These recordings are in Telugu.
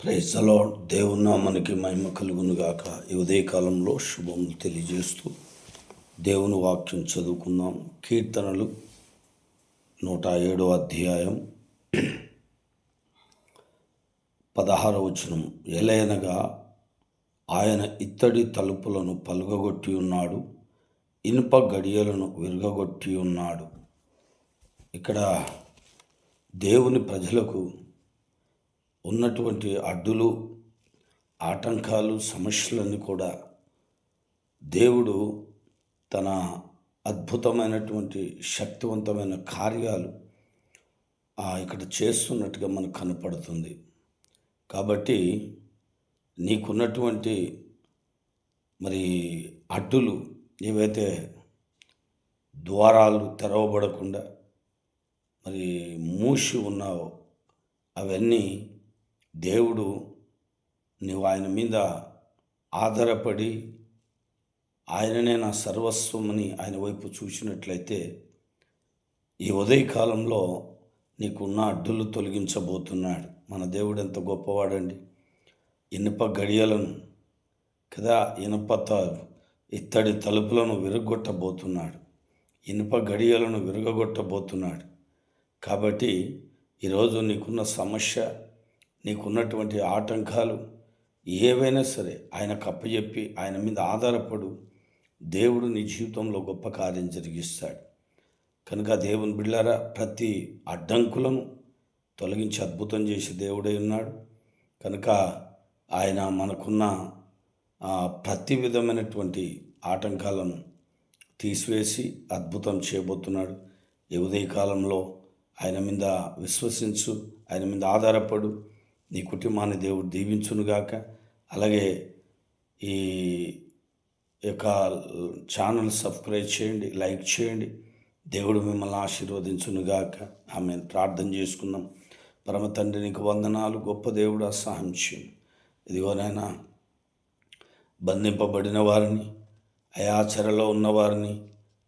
Praise the lord. దేవుని నామానికి మహిమ కలుగును గాక. ఈ ఉదయకాలంలో శుభములు తెలియజేస్తూ దేవుని వాక్యం చదువుకుందాం. కీర్తనలు 107వ అధ్యాయం 16వ వచనం. ఎలయనగా ఆయన ఇత్తడి తలుపులను పలుగగొట్టి ఉన్నాడు, ఇనుప గడియలను విరగగొట్టి ఉన్నాడు. ఇక్కడ దేవుని ప్రజలకు ఉన్నటువంటి అడ్డులు, ఆటంకాలు, సమస్యలన్నీ కూడా దేవుడు తన అద్భుతమైనటువంటి శక్తివంతమైన కార్యాలు ఇక్కడ చేస్తున్నట్టుగా మనకు కనపడుతుంది. కాబట్టి నీకున్నటువంటి అడ్డులు ఏవైతే ద్వారాలు తెరవబడకుండా మూసి ఉన్నావో అవన్నీ దేవుడు నీవు ఆయన మీద ఆధారపడి ఆయననే నా సర్వస్వమని ఆయన వైపు చూసినట్లయితే ఈ ఉదయకాలంలో నీకున్న అడ్డులు తొలగించబోతున్నాడు. మన దేవుడు ఎంత గొప్పవాడండి. ఇనుప గడియలను కదా, ఇత్తడి తలుపులను విరగొట్టబోతున్నాడు, ఇనుప గడియలను విరగొట్టబోతున్నాడు. కాబట్టి ఈరోజు నీకున్న సమస్య, నీకున్నటువంటి ఆటంకాలు ఏవైనా సరే ఆయనకు అప్పచెప్పి ఆయన మీద ఆధారపడు. దేవుడు నీ జీవితంలో గొప్ప కార్యం జరిగిస్తాడు. కనుక దేవుని బిడ్డలారా, ప్రతి అడ్డంకులను తొలగించి అద్భుతం చేసి దేవుడై ఉన్నాడు. కనుక ఆయన మనకున్న ప్రతి విధమైనటువంటి ఆటంకాలను తీసివేసి అద్భుతం చేయబోతున్నాడు. ఈ ఉదయకాలంలో ఆయన మీద విశ్వసించు, ఆయన మీద ఆధారపడు. నీ కుటుంబాన్ని దేవుడు దీవించునుగాక. అలాగే ఈ యొక్క ఛానల్ సబ్స్క్రైబ్ చేయండి, లైక్ చేయండి. దేవుడు మిమ్మల్ని ఆశీర్వదించునుగాక. ఆమె ప్రార్థన చేసుకుందాం. పరమ తండ్రి, నీకు వందనాలు. గొప్ప దేవుడు, సహాయం చేయండి. ఇదిగోనైనా బంధింపబడిన వారిని, అయాచరలో ఉన్నవారిని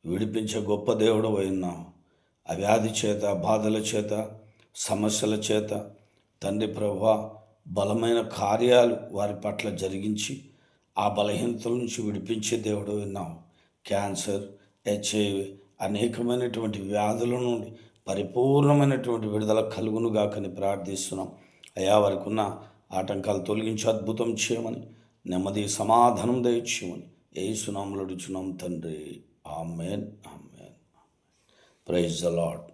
విడిపించే గొప్ప దేవుడు ఉన్నావు. ఆ వ్యాధి చేత, బాధల చేత, సమస్యల చేత తండ్రి ప్రభువా, బలమైన కార్యాలు వారి పట్ల జరిగించి ఆ బలహీనతల నుంచి విడిపించే దేవుడు విన్నావు. క్యాన్సర్, HIV అనేకమైనటువంటి వ్యాధుల నుండి పరిపూర్ణమైనటువంటి విడుదల కలుగునుగాకని ప్రార్థిస్తున్నాం. అయ్యా, వారికి ఉన్న ఆటంకాలు తొలగించి అద్భుతం చేయమని, నెమ్మది సమాధానం దయచేయమని యేసు నామములో అడుగుచున్నాం తండ్రి. Amen, amen. Praise the lord.